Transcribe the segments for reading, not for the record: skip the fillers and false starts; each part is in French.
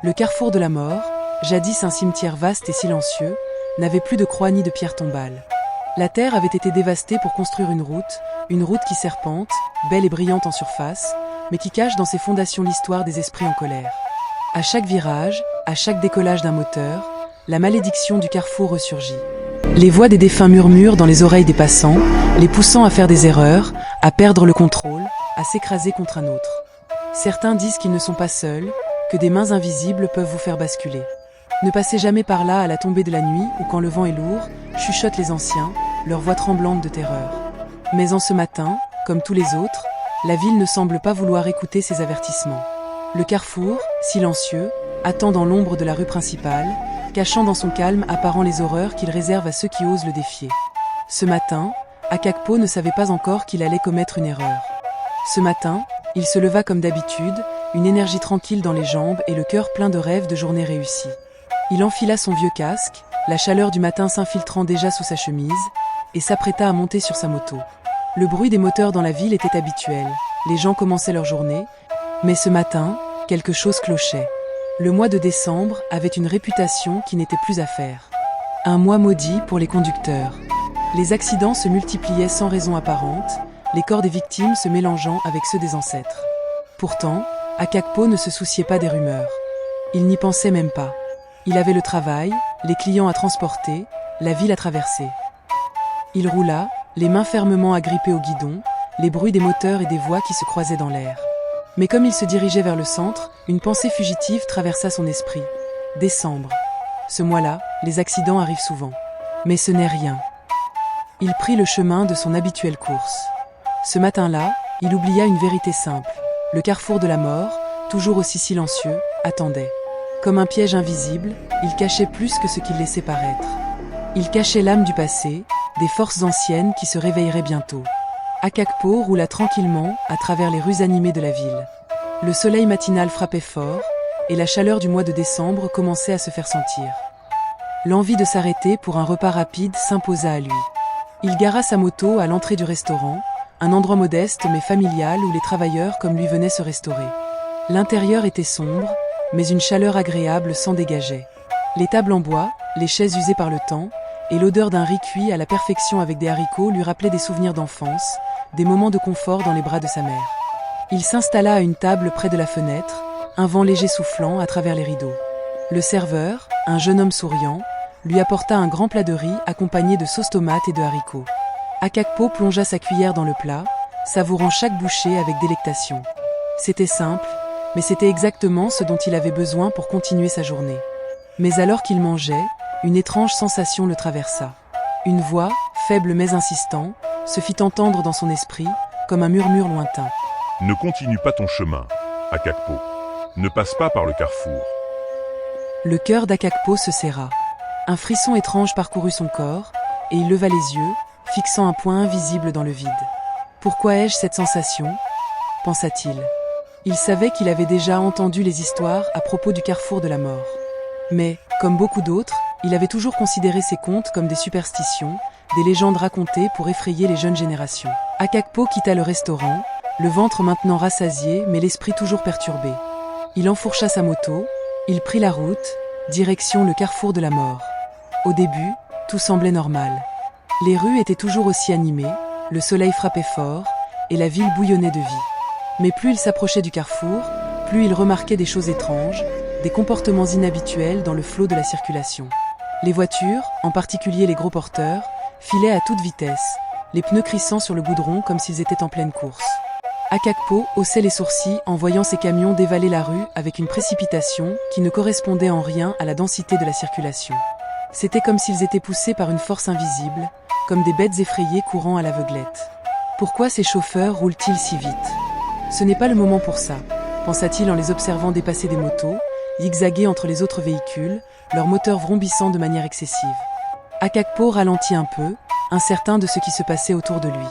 Le carrefour de la mort, jadis un cimetière vaste et silencieux, n'avait plus de croix ni de pierres tombales. La terre avait été dévastée pour construire une route qui serpente, belle et brillante en surface, mais qui cache dans ses fondations l'histoire des esprits en colère. À chaque virage, à chaque décollage d'un moteur, la malédiction du carrefour ressurgit. Les voix des défunts murmurent dans les oreilles des passants, les poussant à faire des erreurs, à perdre le contrôle, à s'écraser contre un autre. Certains disent qu'ils ne sont pas seuls, que des mains invisibles peuvent vous faire basculer. Ne passez jamais par là à la tombée de la nuit ou quand le vent est lourd, chuchotent les anciens, leur voix tremblante de terreur. Mais en ce matin, comme tous les autres, la ville ne semble pas vouloir écouter ces avertissements. Le carrefour, silencieux, attend dans l'ombre de la rue principale, cachant dans son calme apparent les horreurs qu'il réserve à ceux qui osent le défier. Ce matin, Akakpo ne savait pas encore qu'il allait commettre une erreur. Ce matin, il se leva comme d'habitude, une énergie tranquille dans les jambes et le cœur plein de rêves de journées réussies. Il enfila son vieux casque, la chaleur du matin s'infiltrant déjà sous sa chemise, et s'apprêta à monter sur sa moto. Le bruit des moteurs dans la ville était habituel, les gens commençaient leur journée, mais ce matin, quelque chose clochait. Le mois de décembre avait une réputation qui n'était plus à faire. Un mois maudit pour les conducteurs. Les accidents se multipliaient sans raison apparente, les corps des victimes se mélangeant avec ceux des ancêtres. Pourtant, Akakpo ne se souciait pas des rumeurs. Il n'y pensait même pas. Il avait le travail, les clients à transporter, la ville à traverser. Il roula, les mains fermement agrippées au guidon, les bruits des moteurs et des voix qui se croisaient dans l'air. Mais comme il se dirigeait vers le centre, une pensée fugitive traversa son esprit. Décembre. Ce mois-là, les accidents arrivent souvent. Mais ce n'est rien. Il prit le chemin de son habituelle course. Ce matin-là, il oublia une vérité simple. Le carrefour de la mort, toujours aussi silencieux, attendait. Comme un piège invisible, il cachait plus que ce qu'il laissait paraître. Il cachait l'âme du passé, des forces anciennes qui se réveilleraient bientôt. Akakpo roula tranquillement à travers les rues animées de la ville. Le soleil matinal frappait fort, et la chaleur du mois de décembre commençait à se faire sentir. L'envie de s'arrêter pour un repas rapide s'imposa à lui. Il gara sa moto à l'entrée du restaurant, un endroit modeste mais familial où les travailleurs comme lui venaient se restaurer. L'intérieur était sombre, mais une chaleur agréable s'en dégageait. Les tables en bois, les chaises usées par le temps, et l'odeur d'un riz cuit à la perfection avec des haricots lui rappelaient des souvenirs d'enfance, des moments de confort dans les bras de sa mère. Il s'installa à une table près de la fenêtre, un vent léger soufflant à travers les rideaux. Le serveur, un jeune homme souriant, lui apporta un grand plat de riz accompagné de sauce tomate et de haricots. Akakpo plongea sa cuillère dans le plat, savourant chaque bouchée avec délectation. C'était simple, mais c'était exactement ce dont il avait besoin pour continuer sa journée. Mais alors qu'il mangeait, une étrange sensation le traversa. Une voix, faible mais insistant, se fit entendre dans son esprit, comme un murmure lointain. Ne continue pas ton chemin, Akakpo. Ne passe pas par le carrefour. Le cœur d'Akakpo se serra. Un frisson étrange parcourut son corps, et il leva les yeux, fixant un point invisible dans le vide. « Pourquoi ai-je cette sensation ?» pensa-t-il. Il savait qu'il avait déjà entendu les histoires à propos du carrefour de la mort. Mais, comme beaucoup d'autres, il avait toujours considéré ces contes comme des superstitions, des légendes racontées pour effrayer les jeunes générations. Akakpo quitta le restaurant, le ventre maintenant rassasié mais l'esprit toujours perturbé. Il enfourcha sa moto, il prit la route, direction le carrefour de la mort. Au début, tout semblait normal. Les rues étaient toujours aussi animées, le soleil frappait fort, et la ville bouillonnait de vie. Mais plus il s'approchait du carrefour, plus il remarquait des choses étranges, des comportements inhabituels dans le flot de la circulation. Les voitures, en particulier les gros porteurs, filaient à toute vitesse, les pneus crissant sur le goudron comme s'ils étaient en pleine course. Akakpo haussait les sourcils en voyant ces camions dévaler la rue avec une précipitation qui ne correspondait en rien à la densité de la circulation. C'était comme s'ils étaient poussés par une force invisible, comme des bêtes effrayées courant à l'aveuglette. Pourquoi ces chauffeurs roulent-ils si vite ? Ce n'est pas le moment pour ça, pensa-t-il en les observant dépasser des motos, zigzaguer entre les autres véhicules, leurs moteurs vrombissant de manière excessive. Akakpo ralentit un peu, incertain de ce qui se passait autour de lui.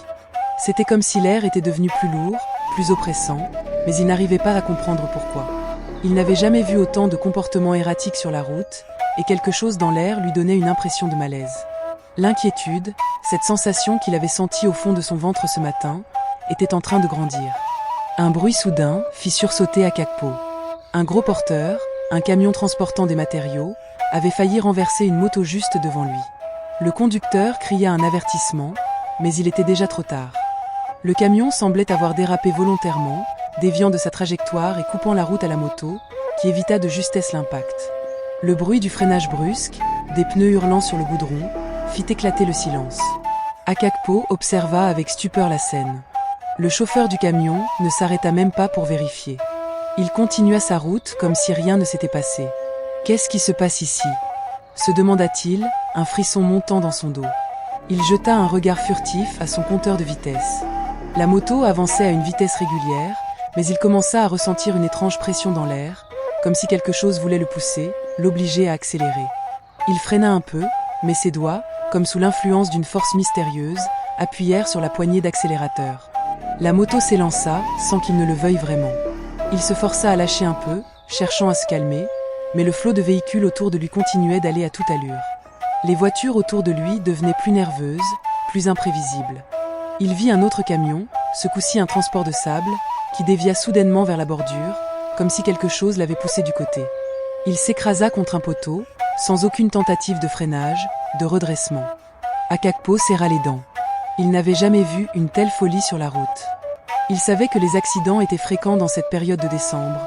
C'était comme si l'air était devenu plus lourd, plus oppressant, mais il n'arrivait pas à comprendre pourquoi. Il n'avait jamais vu autant de comportements erratiques sur la route, et quelque chose dans l'air lui donnait une impression de malaise. L'inquiétude, cette sensation qu'il avait sentie au fond de son ventre ce matin, était en train de grandir. Un bruit soudain fit sursauter Akakpo. Un gros porteur, un camion transportant des matériaux, avait failli renverser une moto juste devant lui. Le conducteur cria un avertissement, mais il était déjà trop tard. Le camion semblait avoir dérapé volontairement, déviant de sa trajectoire et coupant la route à la moto, qui évita de justesse l'impact. Le bruit du freinage brusque, des pneus hurlant sur le goudron, fit éclater le silence. Akakpo observa avec stupeur la scène. Le chauffeur du camion ne s'arrêta même pas pour vérifier. Il continua sa route comme si rien ne s'était passé. « Qu'est-ce qui se passe ici ?» se demanda-t-il, un frisson montant dans son dos. Il jeta un regard furtif à son compteur de vitesse. La moto avançait à une vitesse régulière, mais il commença à ressentir une étrange pression dans l'air, comme si quelque chose voulait le pousser, l'obliger à accélérer. Il freina un peu, mais ses doigts, comme sous l'influence d'une force mystérieuse, appuyèrent sur la poignée d'accélérateur. La moto s'élança, sans qu'il ne le veuille vraiment. Il se força à lâcher un peu, cherchant à se calmer, mais le flot de véhicules autour de lui continuait d'aller à toute allure. Les voitures autour de lui devenaient plus nerveuses, plus imprévisibles. Il vit un autre camion, ce coup-ci un transport de sable, qui dévia soudainement vers la bordure, comme si quelque chose l'avait poussé du côté. Il s'écrasa contre un poteau, sans aucune tentative de freinage, de redressement. Akakpo serra les dents. Il n'avait jamais vu une telle folie sur la route. Il savait que les accidents étaient fréquents dans cette période de décembre,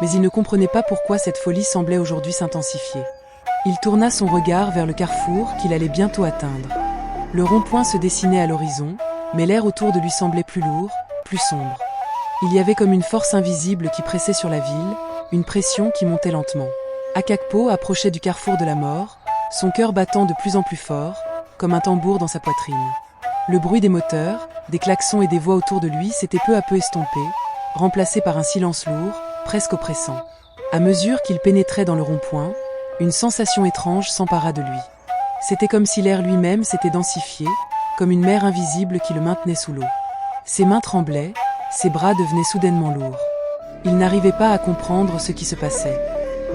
mais il ne comprenait pas pourquoi cette folie semblait aujourd'hui s'intensifier. Il tourna son regard vers le carrefour qu'il allait bientôt atteindre. Le rond-point se dessinait à l'horizon, mais l'air autour de lui semblait plus lourd, plus sombre. Il y avait comme une force invisible qui pressait sur la ville, une pression qui montait lentement. Akakpo approchait du carrefour de la mort, son cœur battant de plus en plus fort, comme un tambour dans sa poitrine. Le bruit des moteurs, des klaxons et des voix autour de lui s'était peu à peu estompé, remplacé par un silence lourd, presque oppressant. À mesure qu'il pénétrait dans le rond-point, une sensation étrange s'empara de lui. C'était comme si l'air lui-même s'était densifié, comme une mer invisible qui le maintenait sous l'eau. Ses mains tremblaient, ses bras devenaient soudainement lourds. Il n'arrivait pas à comprendre ce qui se passait.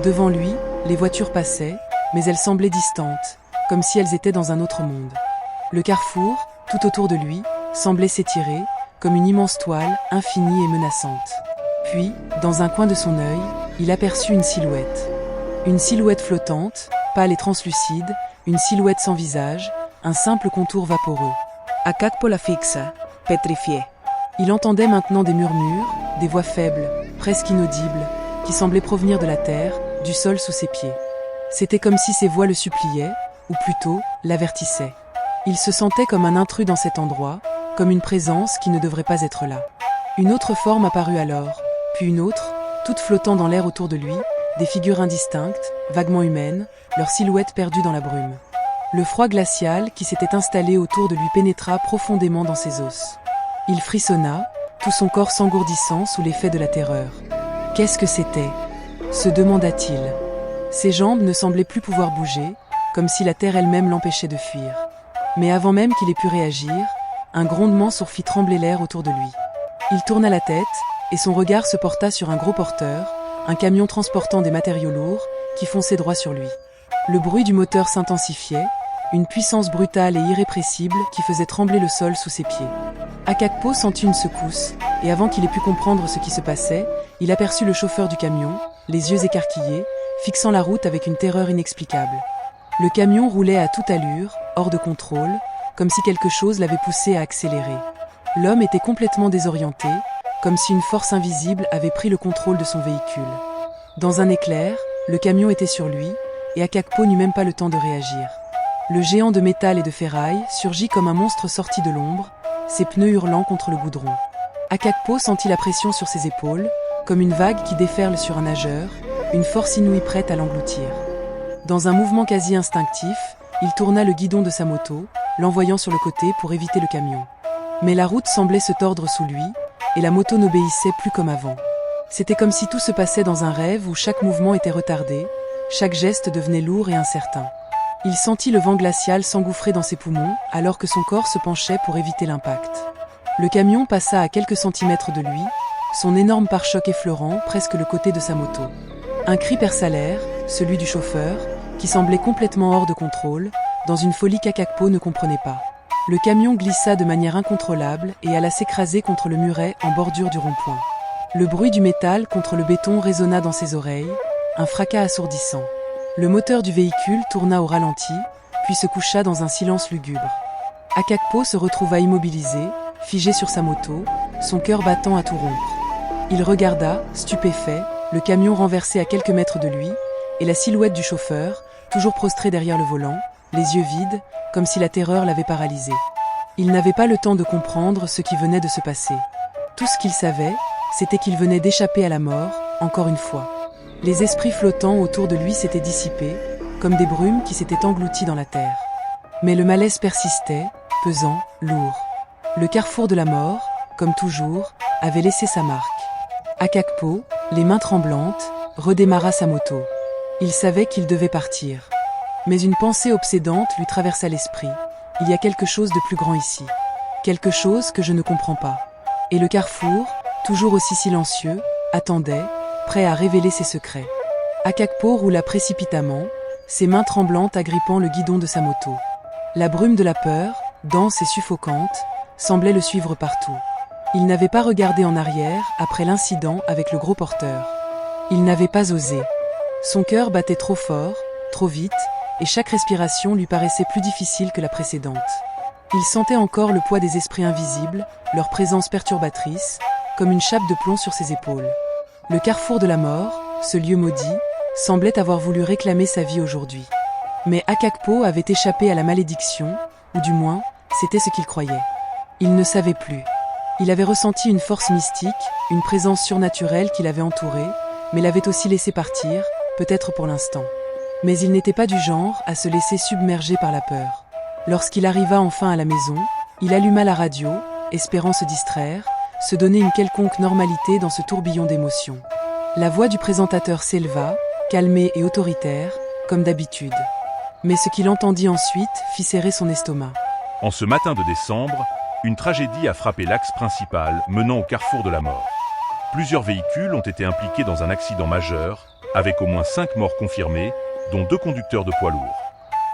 Devant lui, les voitures passaient, mais elles semblaient distantes, comme si elles étaient dans un autre monde. Le carrefour, tout autour de lui, semblait s'étirer, comme une immense toile, infinie et menaçante. Puis, dans un coin de son œil, il aperçut une silhouette. Une silhouette flottante, pâle et translucide, une silhouette sans visage, un simple contour vaporeux. Akakpo la fixa, pétrifié. Il entendait maintenant des murmures, des voix faibles, presque inaudibles, qui semblaient provenir de la terre, du sol sous ses pieds. C'était comme si ces voix le suppliaient, ou plutôt, l'avertissaient. Il se sentait comme un intrus dans cet endroit, comme une présence qui ne devrait pas être là. Une autre forme apparut alors, puis une autre, toutes flottant dans l'air autour de lui, des figures indistinctes, vaguement humaines, leurs silhouettes perdues dans la brume. Le froid glacial qui s'était installé autour de lui pénétra profondément dans ses os. Il frissonna, tout son corps s'engourdissant sous l'effet de la terreur. Qu'est-ce que c'était ? Se demanda-t-il. Ses jambes ne semblaient plus pouvoir bouger, comme si la terre elle-même l'empêchait de fuir. Mais avant même qu'il ait pu réagir, un grondement sourd fit trembler l'air autour de lui. Il tourna la tête, et son regard se porta sur un gros porteur, un camion transportant des matériaux lourds, qui fonçait droit sur lui. Le bruit du moteur s'intensifiait, une puissance brutale et irrépressible qui faisait trembler le sol sous ses pieds. Akakpo sentit une secousse, et avant qu'il ait pu comprendre ce qui se passait, il aperçut le chauffeur du camion, les yeux écarquillés, fixant la route avec une terreur inexplicable. Le camion roulait à toute allure, hors de contrôle, comme si quelque chose l'avait poussé à accélérer. L'homme était complètement désorienté, comme si une force invisible avait pris le contrôle de son véhicule. Dans un éclair, le camion était sur lui, et Akakpo n'eut même pas le temps de réagir. Le géant de métal et de ferraille surgit comme un monstre sorti de l'ombre, ses pneus hurlant contre le goudron. Akakpo sentit la pression sur ses épaules, comme une vague qui déferle sur un nageur, une force inouïe prête à l'engloutir. Dans un mouvement quasi instinctif, il tourna le guidon de sa moto, l'envoyant sur le côté pour éviter le camion. Mais la route semblait se tordre sous lui, et la moto n'obéissait plus comme avant. C'était comme si tout se passait dans un rêve où chaque mouvement était retardé, chaque geste devenait lourd et incertain. Il sentit le vent glacial s'engouffrer dans ses poumons, alors que son corps se penchait pour éviter l'impact. Le camion passa à quelques centimètres de lui, son énorme pare-choc effleurant presque le côté de sa moto. Un cri perça l'air, celui du chauffeur, qui semblait complètement hors de contrôle, dans une folie qu'Akakpo ne comprenait pas. Le camion glissa de manière incontrôlable et alla s'écraser contre le muret en bordure du rond-point. Le bruit du métal contre le béton résonna dans ses oreilles, un fracas assourdissant. Le moteur du véhicule tourna au ralenti, puis se coucha dans un silence lugubre. Akakpo se retrouva immobilisé, figé sur sa moto, son cœur battant à tout rompre. Il regarda, stupéfait, le camion renversé à quelques mètres de lui, et la silhouette du chauffeur, toujours prostré derrière le volant, les yeux vides, comme si la terreur l'avait paralysé. Il n'avait pas le temps de comprendre ce qui venait de se passer. Tout ce qu'il savait, c'était qu'il venait d'échapper à la mort, encore une fois. Les esprits flottants autour de lui s'étaient dissipés, comme des brumes qui s'étaient englouties dans la terre. Mais le malaise persistait, pesant, lourd. Le carrefour de la mort, comme toujours, avait laissé sa marque. Akakpo, les mains tremblantes, redémarra sa moto. Il savait qu'il devait partir. Mais une pensée obsédante lui traversa l'esprit. Il y a quelque chose de plus grand ici. Quelque chose que je ne comprends pas. Et le carrefour, toujours aussi silencieux, attendait, prêt à révéler ses secrets. Akakpo roula précipitamment, ses mains tremblantes agrippant le guidon de sa moto. La brume de la peur, dense et suffocante, semblait le suivre partout. Il n'avait pas regardé en arrière après l'incident avec le gros porteur. Il n'avait pas osé. Son cœur battait trop fort, trop vite, et chaque respiration lui paraissait plus difficile que la précédente. Il sentait encore le poids des esprits invisibles, leur présence perturbatrice, comme une chape de plomb sur ses épaules. Le carrefour de la mort, ce lieu maudit, semblait avoir voulu réclamer sa vie aujourd'hui. Mais Akakpo avait échappé à la malédiction, ou du moins, c'était ce qu'il croyait. Il ne savait plus. Il avait ressenti une force mystique, une présence surnaturelle qui l'avait entouré, mais l'avait aussi laissé partir, peut-être pour l'instant. Mais il n'était pas du genre à se laisser submerger par la peur. Lorsqu'il arriva enfin à la maison, il alluma la radio, espérant se distraire, se donner une quelconque normalité dans ce tourbillon d'émotions. La voix du présentateur s'éleva, calmée et autoritaire, comme d'habitude. Mais ce qu'il entendit ensuite fit serrer son estomac. En ce matin de décembre, une tragédie a frappé l'axe principal menant au carrefour de la mort. Plusieurs véhicules ont été impliqués dans un accident majeur, avec au moins 5 morts confirmées, dont 2 conducteurs de poids lourds.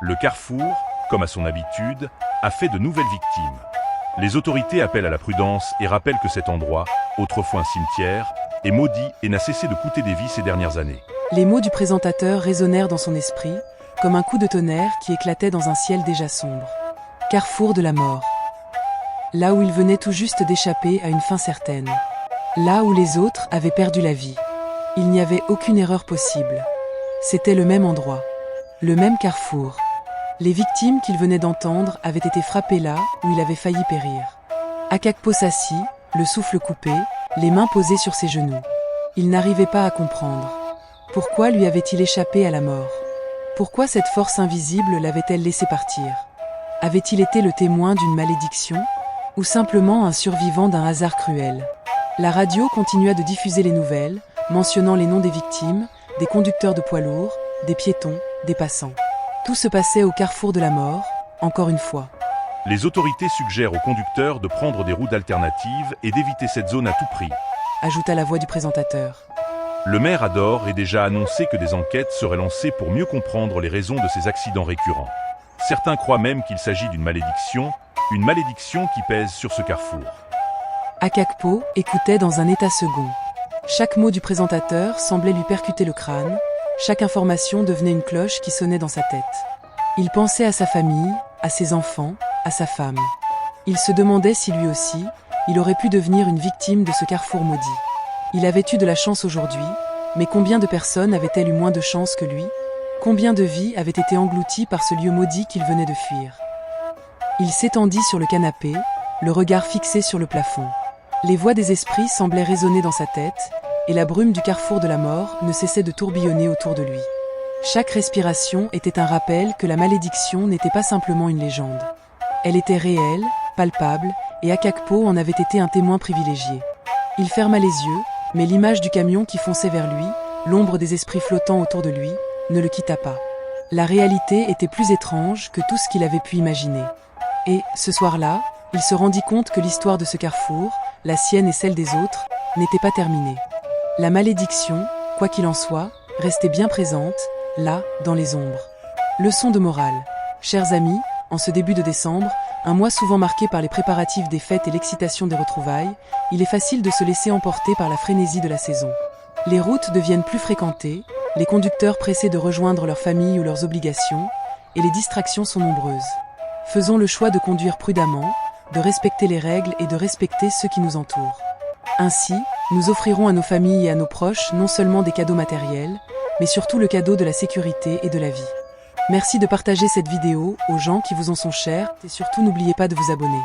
Le carrefour, comme à son habitude, a fait de nouvelles victimes. Les autorités appellent à la prudence et rappellent que cet endroit, autrefois un cimetière, est maudit et n'a cessé de coûter des vies ces dernières années. Les mots du présentateur résonnèrent dans son esprit, comme un coup de tonnerre qui éclatait dans un ciel déjà sombre. Carrefour de la mort. Là où il venait tout juste d'échapper à une fin certaine. Là où les autres avaient perdu la vie. Il n'y avait aucune erreur possible. C'était le même endroit. Le même carrefour. Les victimes qu'il venait d'entendre avaient été frappées là où il avait failli périr. Akakpo s'assit, le souffle coupé, les mains posées sur ses genoux. Il n'arrivait pas à comprendre. Pourquoi lui avait-il échappé à la mort? Pourquoi cette force invisible l'avait-elle laissé partir? Avait-il été le témoin d'une malédiction? Ou simplement un survivant d'un hasard cruel? La radio continua de diffuser les nouvelles, mentionnant les noms des victimes, des conducteurs de poids lourds, des piétons, des passants. Tout se passait au carrefour de la mort, encore une fois. Les autorités suggèrent aux conducteurs de prendre des routes alternatives et d'éviter cette zone à tout prix, Ajouta la voix du présentateur. Le maire Ador a déjà annoncé que des enquêtes seraient lancées pour mieux comprendre les raisons de ces accidents récurrents. Certains croient même qu'il s'agit d'une malédiction qui pèse sur ce carrefour. Akakpo écoutait dans un état second. Chaque mot du présentateur semblait lui percuter le crâne, chaque information devenait une cloche qui sonnait dans sa tête. Il pensait à sa famille, à ses enfants, à sa femme. Il se demandait si lui aussi, il aurait pu devenir une victime de ce carrefour maudit. Il avait eu de la chance aujourd'hui, mais combien de personnes avaient-elles eu moins de chance que lui? Combien de vies avaient été englouties par ce lieu maudit qu'il venait de fuir? Il s'étendit sur le canapé, le regard fixé sur le plafond. Les voix des esprits semblaient résonner dans sa tête, et la brume du carrefour de la mort ne cessait de tourbillonner autour de lui. Chaque respiration était un rappel que la malédiction n'était pas simplement une légende. Elle était réelle, palpable, et Akakpo en avait été un témoin privilégié. Il ferma les yeux, mais l'image du camion qui fonçait vers lui, l'ombre des esprits flottants autour de lui, ne le quitta pas. La réalité était plus étrange que tout ce qu'il avait pu imaginer. Et, ce soir-là, il se rendit compte que l'histoire de ce carrefour, la sienne et celle des autres, n'était pas terminée. La malédiction, quoi qu'il en soit, restait bien présente, là, dans les ombres. Leçon de morale. Chers amis, en ce début de décembre, un mois souvent marqué par les préparatifs des fêtes et l'excitation des retrouvailles, il est facile de se laisser emporter par la frénésie de la saison. Les routes deviennent plus fréquentées, les conducteurs pressés de rejoindre leur famille ou leurs obligations, et les distractions sont nombreuses. Faisons le choix de conduire prudemment, de respecter les règles et de respecter ceux qui nous entourent. Ainsi, nous offrirons à nos familles et à nos proches non seulement des cadeaux matériels, mais surtout le cadeau de la sécurité et de la vie. Merci de partager cette vidéo aux gens qui vous en sont chers et surtout n'oubliez pas de vous abonner.